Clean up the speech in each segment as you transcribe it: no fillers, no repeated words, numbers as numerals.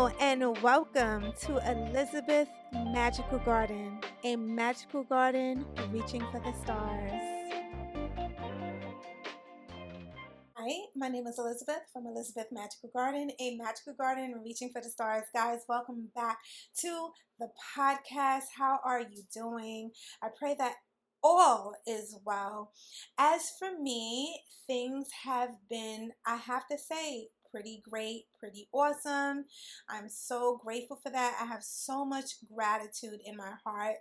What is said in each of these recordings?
Hello and welcome to Elizabeth Magical Garden, a magical garden reaching for the stars. Hi, my name is Elizabeth from Elizabeth Magical Garden, a magical garden reaching for the stars. Guys, welcome back to the podcast. How are you doing? I pray that all is well. As for me, things have been, I have to say, pretty great, pretty awesome. I'm so grateful for that. I have so much gratitude in my heart.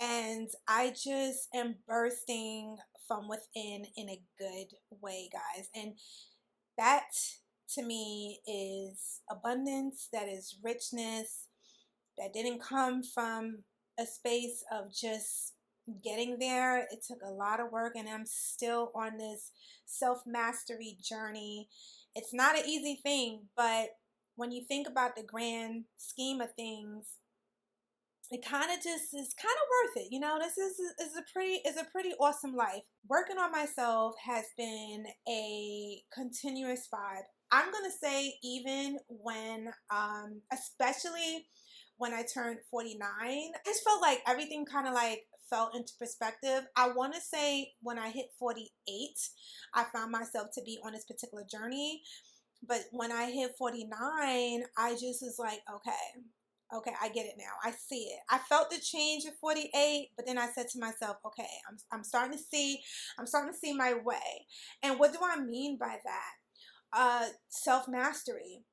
And I just am bursting from within in a good way, guys. And that to me is abundance, that is richness, that didn't come from a space of just getting there. It took a lot of work, and I'm still on this self-mastery journey. It's not an easy thing, but when you think about the grand scheme of things, it kind of just is kind of worth it. This is a pretty awesome life. Working on myself has been a continuous vibe. I'm gonna say even when especially when I turned 49, I just felt like everything kind of like fell into perspective. I want to say when I hit 48, I found myself to be on this particular journey. But when I hit 49, I just was like, okay, I get it now. I see it. I felt the change at 48, but then I said to myself, okay, I'm starting to see my way. And what do I mean by that? Self-mastery.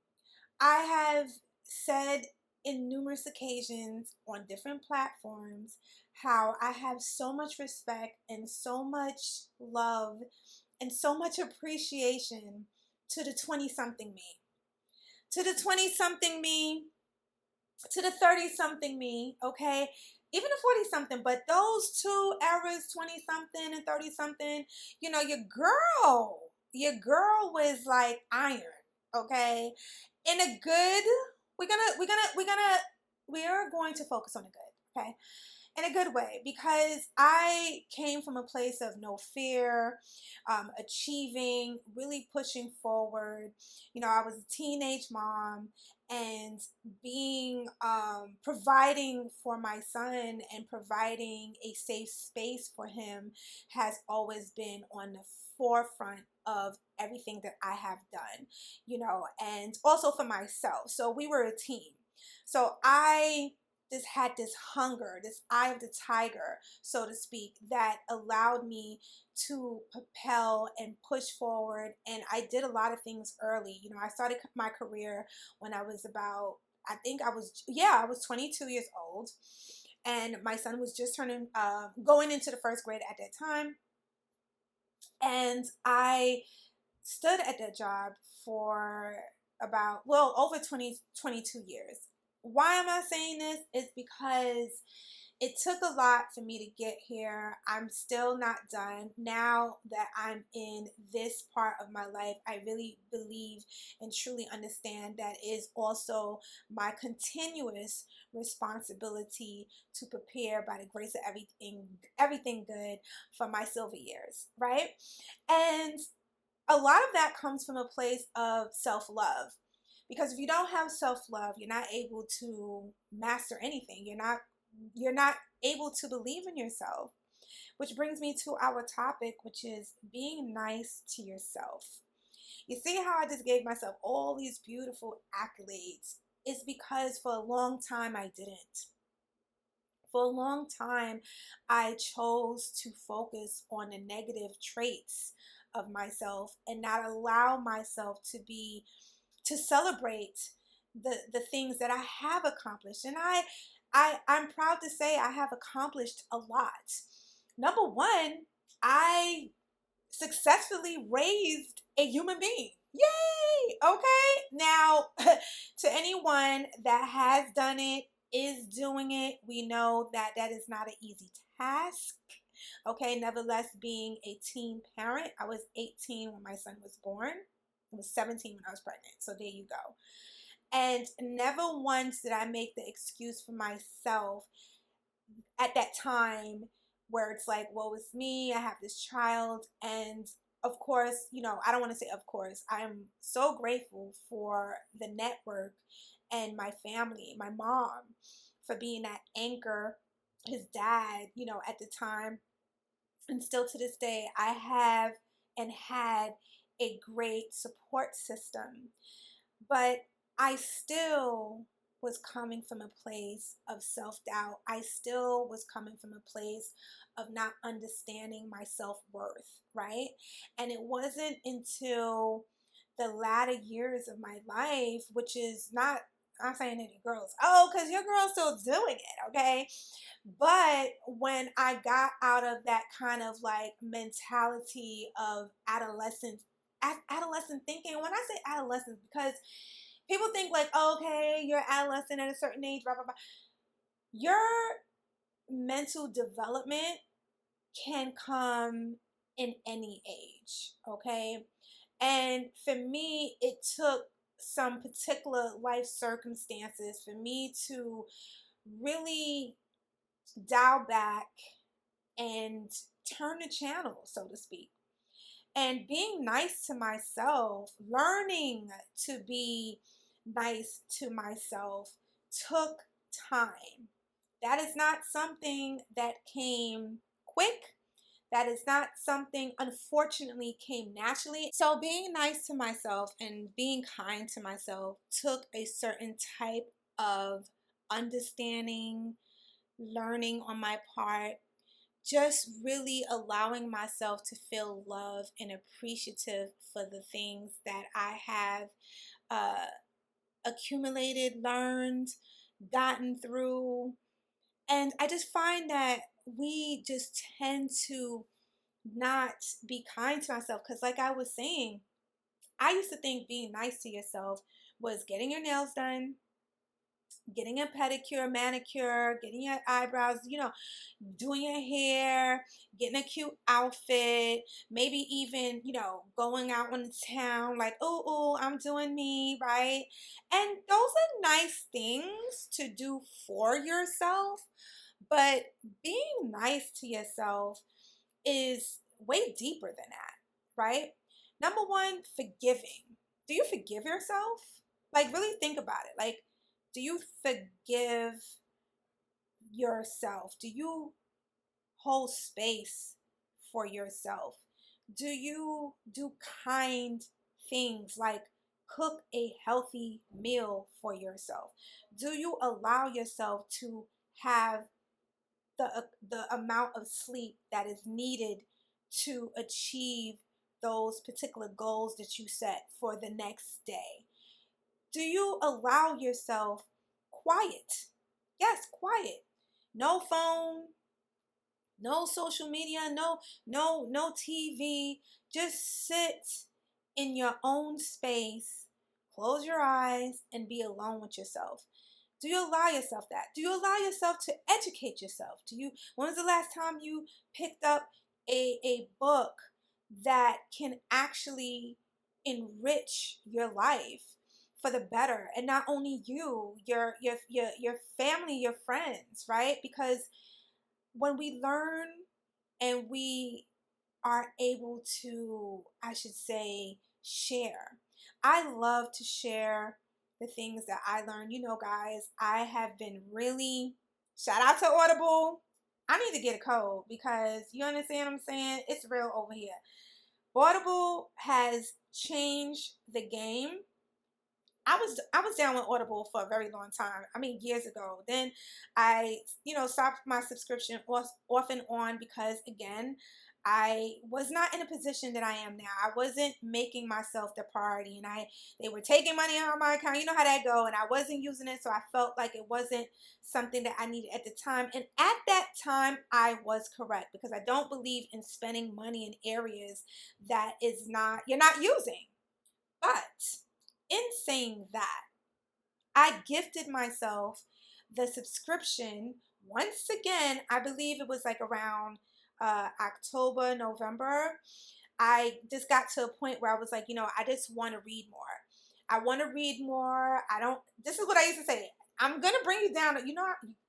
I have said in numerous occasions on different platforms how I have so much respect and so much love and so much appreciation to the 20-something me. To the 20-something me, to the 30-something me, okay? Even the 40-something, but those two eras, 20-something and 30-something, your girl was like iron, okay? In a good, we are going to focus on the good, okay? In a good way, because I came from a place of no fear, achieving, really pushing forward. I was a teenage mom, and being providing for my son and providing a safe space for him has always been on the forefront of everything that I have done, and also for myself. So we were a team. So I just had this hunger, this eye of the tiger, so to speak, that allowed me to propel and push forward. And I did a lot of things early. I started my career when I was about, I was 22 years old. And my son was just going into the first grade at that time. And I stood at that job for about, over 22 years. Why am I saying this? It's because it took a lot for me to get here. I'm still not done. Now that I'm in this part of my life, I really believe and truly understand that is also my continuous responsibility to prepare by the grace of everything good for my silver years, right? And a lot of that comes from a place of self-love. Because if you don't have self-love, you're not able to master anything. You're not able to believe in yourself. Which brings me to our topic, which is being nice to yourself. You see how I just gave myself all these beautiful accolades? It's because for a long time I didn't. For a long time, I chose to focus on the negative traits of myself and not allow myself to celebrate the things that I have accomplished. And I'm proud to say I have accomplished a lot. Number one, I successfully raised a human being. Yay! Okay. Now, to anyone that has done it, is doing it, we know that that is not an easy task. Okay. Nevertheless, being a teen parent, I was 18 when my son was born. I was 17 when I was pregnant. So there you go. And never once did I make the excuse for myself at that time where it's like, well, it's me, I have this child. And of course, I don't want to say of course, I'm so grateful for the network and my family, my mom, for being that anchor, his dad, at the time. And still to this day, I have and had a great support system. But I still was coming from a place of self doubt. I still was coming from a place of not understanding my self worth, right? And it wasn't until the latter years of my life, which is not, I'm saying any girls, oh, because your girl's still doing it, okay? But when I got out of that kind of like mentality of adolescent thinking, when I say adolescence, because people think like, oh, okay, you're adolescent at a certain age, blah, blah, blah. Your mental development can come in any age, okay? And for me, it took some particular life circumstances for me to really dial back and turn the channel, so to speak. And being nice to myself, learning to be nice to myself took time. That is not something that came quick. That is not something, unfortunately, came naturally. So being nice to myself and being kind to myself took a certain type of understanding, learning on my part, just really allowing myself to feel love and appreciative for the things that I have uh, accumulated, learned, gotten through. And I just find that we just tend to not be kind to ourselves. Because, like I was saying, I used to think being nice to yourself was getting your nails done, getting a pedicure, manicure, getting your eyebrows, doing your hair, getting a cute outfit, maybe even, going out on the town like, oh, I'm doing me, right? And those are nice things to do for yourself, but being nice to yourself is way deeper than that, right? Number one, forgiving. Do you forgive yourself? Like, really think about it. Like, do you forgive yourself? Do you hold space for yourself? Do you do kind things like cook a healthy meal for yourself? Do you allow yourself to have the amount of sleep that is needed to achieve those particular goals that you set for the next day? Do you allow yourself quiet? Yes, quiet. No phone, no social media, no TV. Just sit in your own space, close your eyes, and be alone with yourself. Do you allow yourself that? Do you allow yourself to educate yourself? When was the last time you picked up a book that can actually enrich your life for the better? And not only you, your family, your friends, right? Because when we learn and we are able to, I should say, share. I love to share the things that I learned. Guys, I have been really, shout out to Audible. I need to get a code because you understand what I'm saying? It's real over here. Audible has changed the game. I was down with Audible for a very long time. I mean, years ago. Then I, stopped my subscription off and on because, again, I was not in a position that I am now. I wasn't making myself the priority, and they were taking money out of my account. You know how that go, and I wasn't using it, so I felt like it wasn't something that I needed at the time. And at that time, I was correct because I don't believe in spending money in areas that you're not using. But in saying that, I gifted myself the subscription once again. I believe it was like around October, November. I just got to a point where I was like, I just want to read more. I want to read more. This is what I used to say. I'm going to bring you down.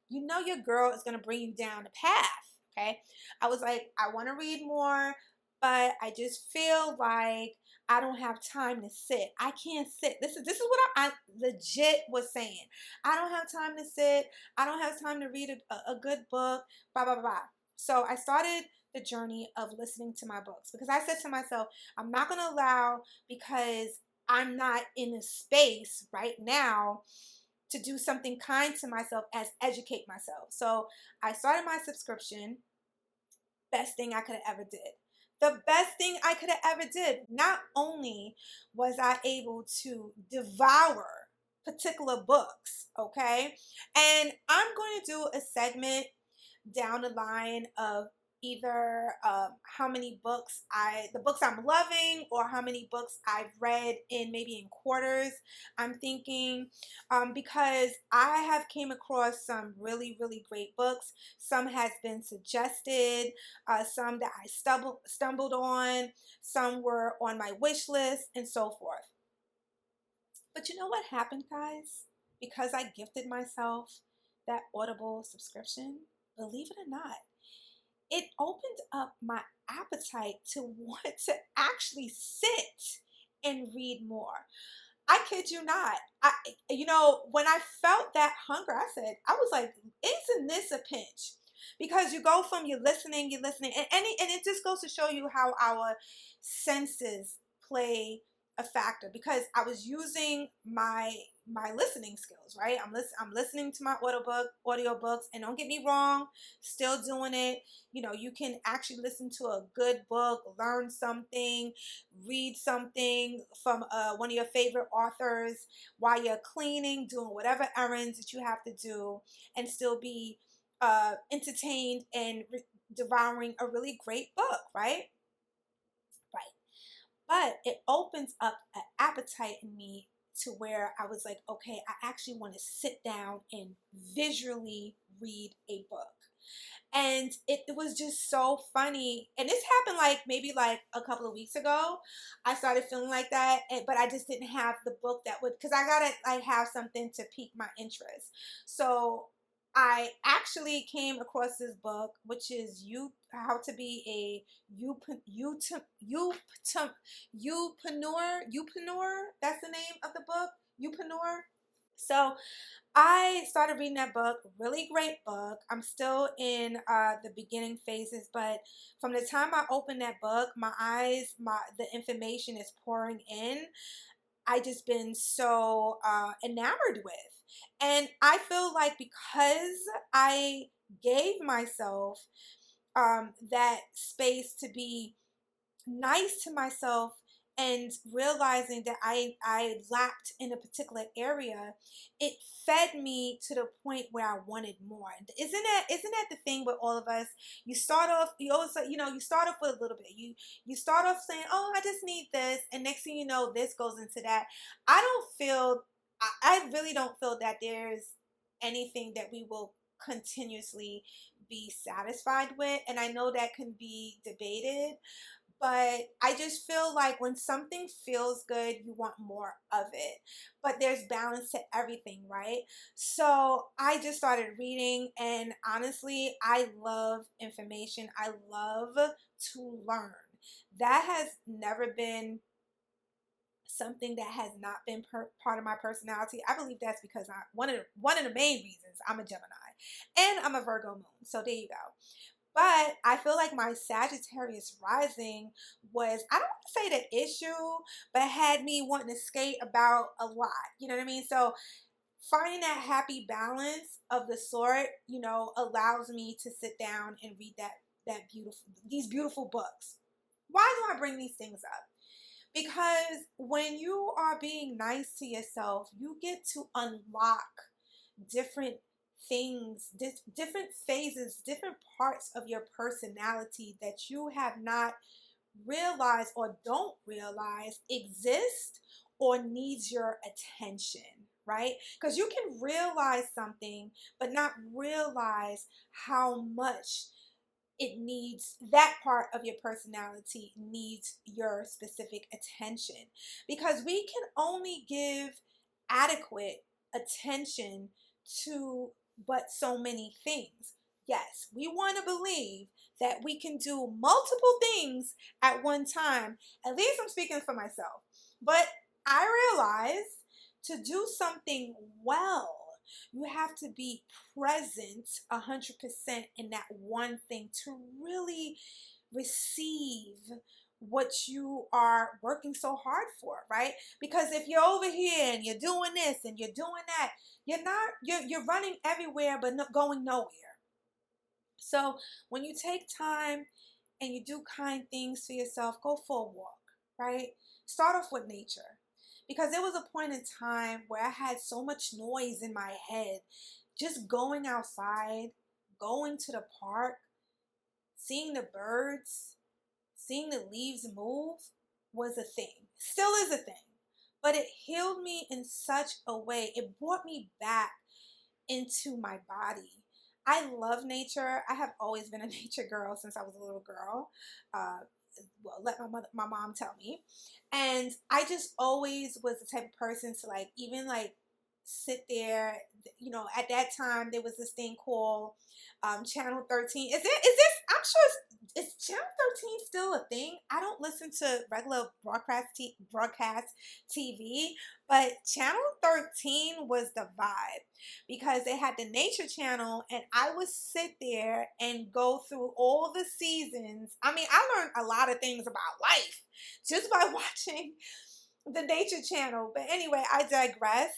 Your girl is going to bring you down the path. Okay. I was like, I want to read more, but I just feel like I don't have time to sit. I can't sit. This is what I legit was saying. I don't have time to sit. I don't have time to read a good book. Blah blah blah. So I started the journey of listening to my books because I said to myself, I'm not going to allow, because I'm not in a space right now to do something kind to myself as educate myself. So I started my subscription. Best thing I could have ever did. The best thing I could have ever did. Not only was I able to devour particular books, okay? And I'm going to do a segment down the line of either how many books the books I'm loving, or how many books I've read in maybe in quarters. I'm thinking because I have came across some really really great books. Some has been suggested, some that I stumbled on, some were on my wish list, and so forth. But you know what happened, guys? Because I gifted myself that Audible subscription, believe it or not, it opened up my appetite to want to actually sit and read more. I kid you not. When I felt that hunger, I was like, isn't this a pinch? Because you go from you're listening, and it just goes to show you how our senses play a factor. Because I was using my listening skills, right? I'm listening to my audiobooks, and don't get me wrong, still doing it. You can actually listen to a good book, learn something, read something from one of your favorite authors while you're cleaning, doing whatever errands that you have to do, and still be entertained and devouring a really great book, right? Right. But it opens up an appetite in me to where I was like, okay, I actually want to sit down and visually read a book. And it was just so funny. And this happened maybe a couple of weeks ago. I started feeling like that, but I just didn't have the book that would, because I gotta have something to pique my interest. So I actually came across this book, which is How to Be a Youpreneur. That's the name of the book, Youpreneur. So I started reading that book. Really great book. I'm still in the beginning phases, but from the time I opened that book, the information is pouring in. I just been so enamored with. And I feel like because I gave myself that space to be nice to myself, and realizing that I lacked in a particular area, it fed me to the point where I wanted more. Isn't that the thing with all of us? You start off, you always you start off with a little bit. You start off saying, oh, I just need this, and next thing you know, this goes into that. I really don't feel that there's anything that we will continuously be satisfied with, and I know that can be debated, but I just feel like when something feels good, you want more of it. But there's balance to everything, right? So I just started reading, and honestly, I love information. I love to learn. That has never been something that has not been part of my personality. I believe that's because one of the main reasons, I'm a Gemini and I'm a Virgo moon. So there you go. But I feel like my Sagittarius rising was, I don't want to say the issue, but had me wanting to skate about a lot. You know what I mean? So finding that happy balance of the sort, allows me to sit down and read these beautiful books. Why do I bring these things up? Because when you are being nice to yourself, you get to unlock different things, different phases, different parts of your personality that you have not realized or don't realize exist or needs your attention, right? Because you can realize something but not realize how much that part of your personality needs your specific attention, because we can only give adequate attention to but so many things. Yes, we want to believe that we can do multiple things at one time. At least I'm speaking for myself. But I realize to do something well, you have to be present 100% in that one thing to really receive what you are working so hard for, right? Because if you're over here and you're doing this and you're doing that, you're running everywhere but not going nowhere. So when you take time and you do kind things for yourself, go for a walk, right? Start off with nature. Because there was a point in time where I had so much noise in my head. Just going outside, going to the park, seeing the birds, seeing the leaves move was a thing. Still is a thing. But it healed me in such a way. It brought me back into my body. I love nature. I have always been a nature girl since I was a little girl. Uh, well, let my mom tell me. And I just always was the type of person to like even like sit there. You know, at that time there was this thing called Channel 13. Is this? I'm sure is Channel 13 still a thing? I don't listen to regular broadcast TV, but Channel 13 was the vibe because they had the nature channel and I would sit there and go through all the seasons. I mean, I learned a lot of things about life just by watching the nature channel. But anyway, I digress.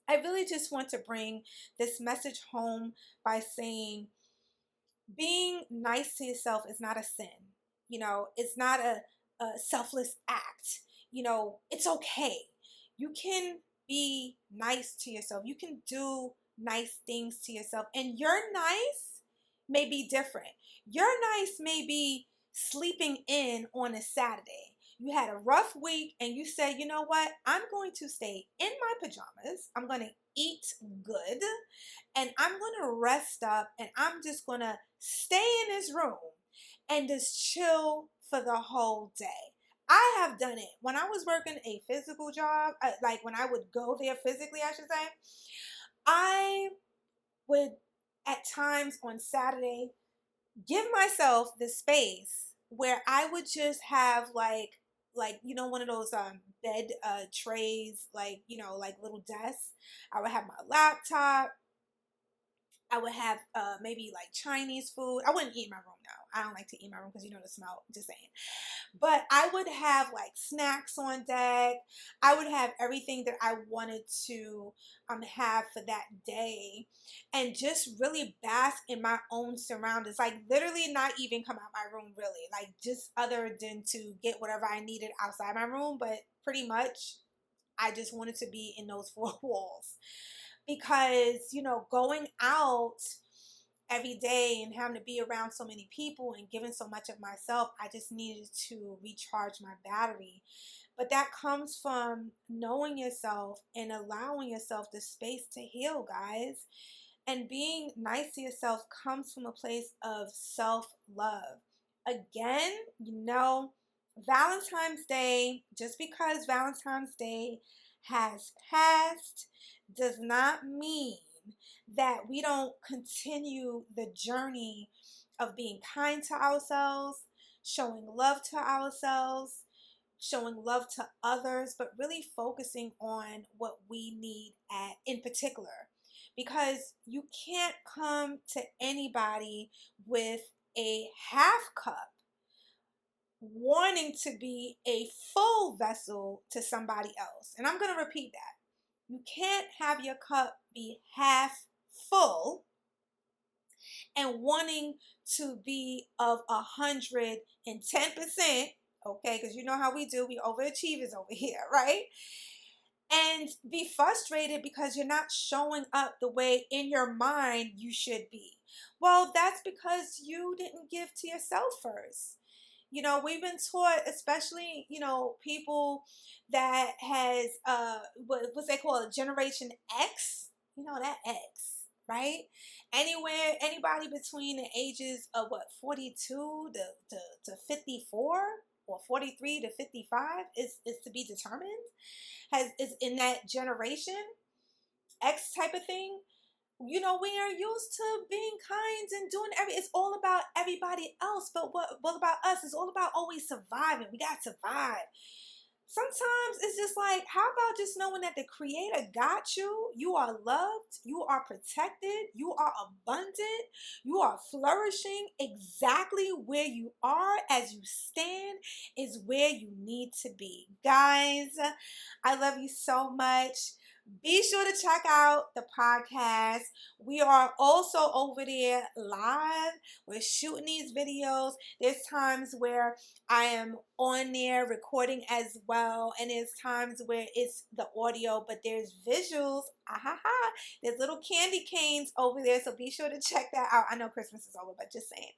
I really just want to bring this message home by saying being nice to yourself is not a sin. You know, it's not a selfless act. You know, it's okay. You can be nice to yourself. You can do nice things to yourself. And your nice may be different. Your nice may be sleeping in on a Saturday. You had a rough week and you said, you know what? I'm going to stay in my pajamas. I'm going to eat good and I'm going to rest up and I'm just going to stay in this room and just chill for the whole day. I have done it. When I was working a physical job, like when I would go there physically, I should say, I would at times on Saturday give myself the space where I would just have like you know one of those bed trays, like you know, like little desks. I would have my laptop. I would have maybe like Chinese food. I wouldn't eat in my room now. I don't like to eat in my room because you know the smell. Just saying. But I would have like snacks on deck. I would have everything that I wanted to have for that day, and just really bask in my own surroundings. Like literally, not even come out my room really. Like just other than to get whatever I needed outside my room, but pretty much I just wanted to be in those four walls because you know going out every day and having to be around so many people and giving so much of myself, I just needed to recharge my battery. But that comes from knowing yourself and allowing yourself the space to heal, guys. And being nice to yourself comes from a place of self-love. Again, you know, Valentine's Day, just because Valentine's Day has passed does not mean that we don't continue the journey of being kind to ourselves, showing love to ourselves, showing love to others, but really focusing on what we need in particular. Because you can't come to anybody with a half cup wanting to be a full vessel to somebody else. And I'm going to repeat that. You can't have your cup be half full and wanting to be of 110%, okay? Because you know how we do, we overachievers over here, right? And be frustrated because you're not showing up the way in your mind you should be. Well, that's because you didn't give to yourself first. You know, we've been taught, especially, you know, people that has what's they call it, Generation X. You know, that X, right? Anybody between the ages of what, 42 to 54 or 43 to 55 is to be determined, is in that generation X type of thing. we are used to being kind and doing it's all about everybody else, but what about us? It's all about always surviving. We gotta survive. Sometimes it's just like, how about just knowing that the creator got you? You are loved, you are protected, you are abundant, you are flourishing. Exactly where you are as you stand is where you need to be. Guys, I love you so much. Be sure to check out the podcast. We are also over there live. We're shooting these videos. There's times where I am on there recording as well, and there's times where it's the audio, but there's visuals. There's little candy canes over there, so be sure to check that out. I know Christmas is over, but just saying.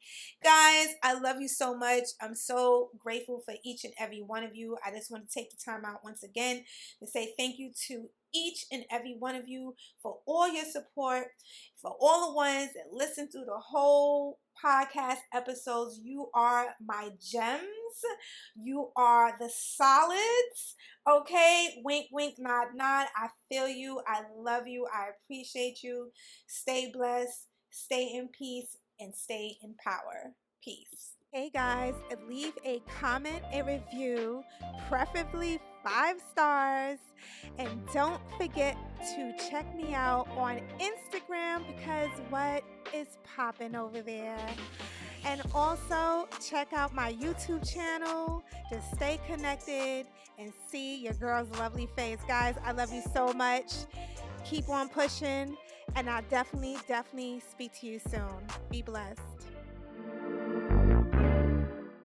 Guys, I love you so much. I'm so grateful for each and every one of you. I just want to take the time out once again to say thank you to each and every one of you for all your support, for all the ones that listen through the whole podcast episodes. You are my gems. You are the solids. Okay, wink, wink, nod, nod. I feel you. I love you. I appreciate you. Stay blessed, stay in peace, and stay in power. Peace. Hey guys, leave a comment, a review, preferably 5 stars. And don't forget to check me out on Instagram, because what is popping over there? And also check out my YouTube channel to stay connected and see your girl's lovely face. Guys, I love you so much. Keep on pushing, and I'll definitely speak to you soon. Be blessed.